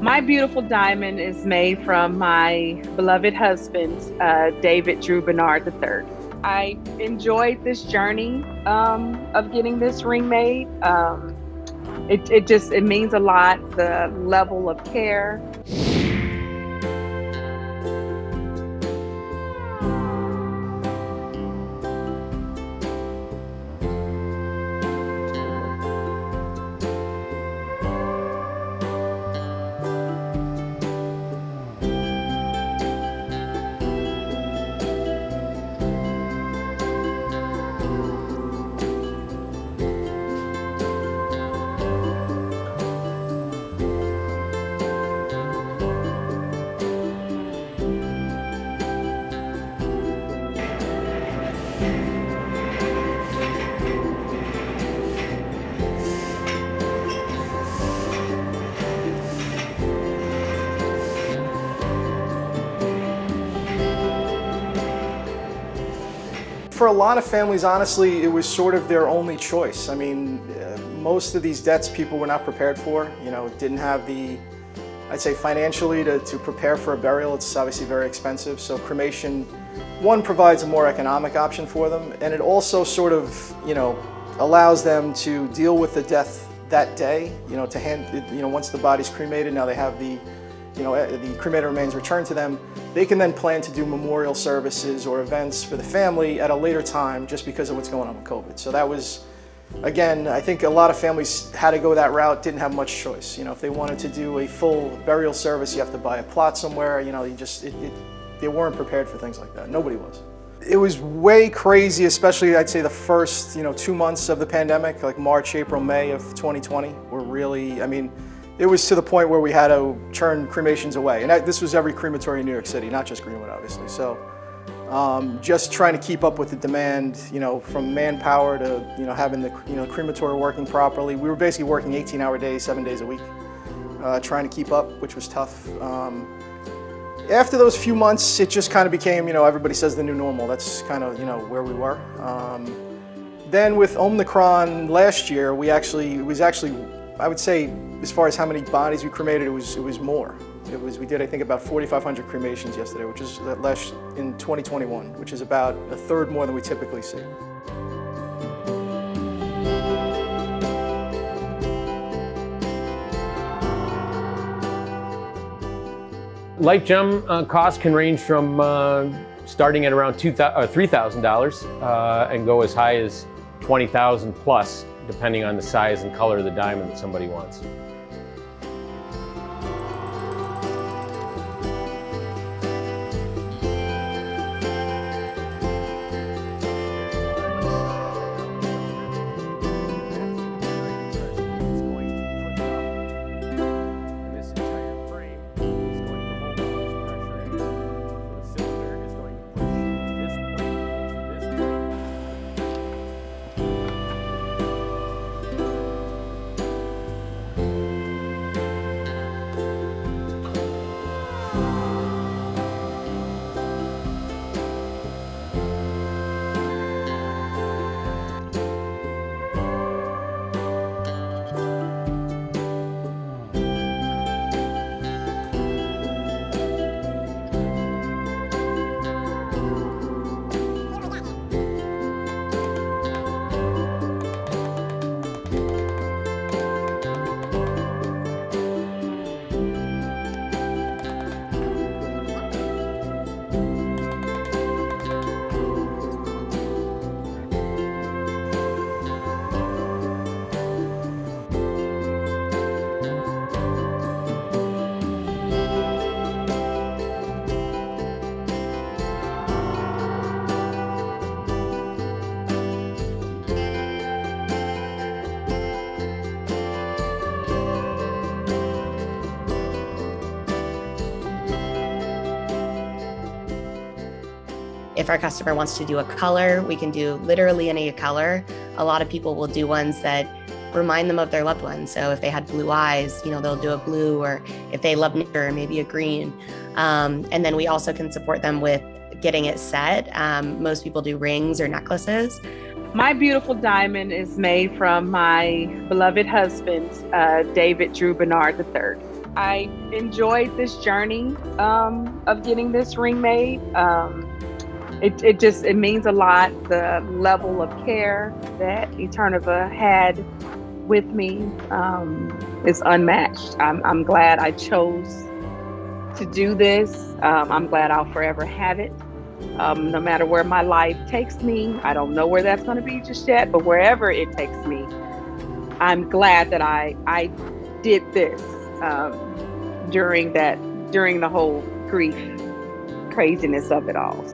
My beautiful diamond is made from my beloved husband, David Drew Bernard III. I enjoyed this journey of getting this ring made. It means a lot, the level of care. For a lot of families, honestly, it was sort of their only choice. I mean, most of these deaths people were not prepared for, didn't have the, I'd say financially to prepare for a burial. It's obviously very expensive. So cremation, one, provides a more economic option for them, and it also sort of, allows them to deal with the death that day, once the body's cremated, now they have the cremated remains returned to them, they can then plan to do memorial services or events for the family at a later time just because of what's going on with COVID. So that was, again, I think a lot of families had to go that route, didn't have much choice. If they wanted to do a full burial service, you have to buy a plot somewhere, they weren't prepared for things like that. Nobody was. It was way crazy, especially I'd say the first, 2 months of the pandemic, like March, April, May of 2020 were really, it was to the point where we had to turn cremations away. And this was every crematory in New York City, not just Greenwood, obviously. So just trying to keep up with the demand, from manpower to, having the, crematory working properly. We were basically working 18-hour days, 7 days a week, trying to keep up, which was tough. After those few months, it just kind of became, everybody says the new normal. That's kind of, where we were. Then with Omicron last year, it was actually, I would say, as far as how many bodies we cremated, it was more. We did, I think, about 4,500 cremations yesterday, which is less in 2021, which is about a third more than we typically see. Life gem costs can range from starting at around $3,000 and go as high as $20,000 plus, depending on the size and color of the diamond that somebody wants. If our customer wants to do a color, we can do literally any color. A lot of people will do ones that remind them of their loved ones. So if they had blue eyes, they'll do a blue, or if they love nature, maybe a green. And then we also can support them with getting it set. Most people do rings or necklaces. My beautiful diamond is made from my beloved husband, David Drew Bernard III. I enjoyed this journey of getting this ring made. It means a lot. The level of care that Eternova had with me is unmatched. I'm glad I chose to do this. I'm glad I'll forever have it. No matter where my life takes me, I don't know where that's going to be just yet, but wherever it takes me, I'm glad that I did this during the whole grief craziness of it all.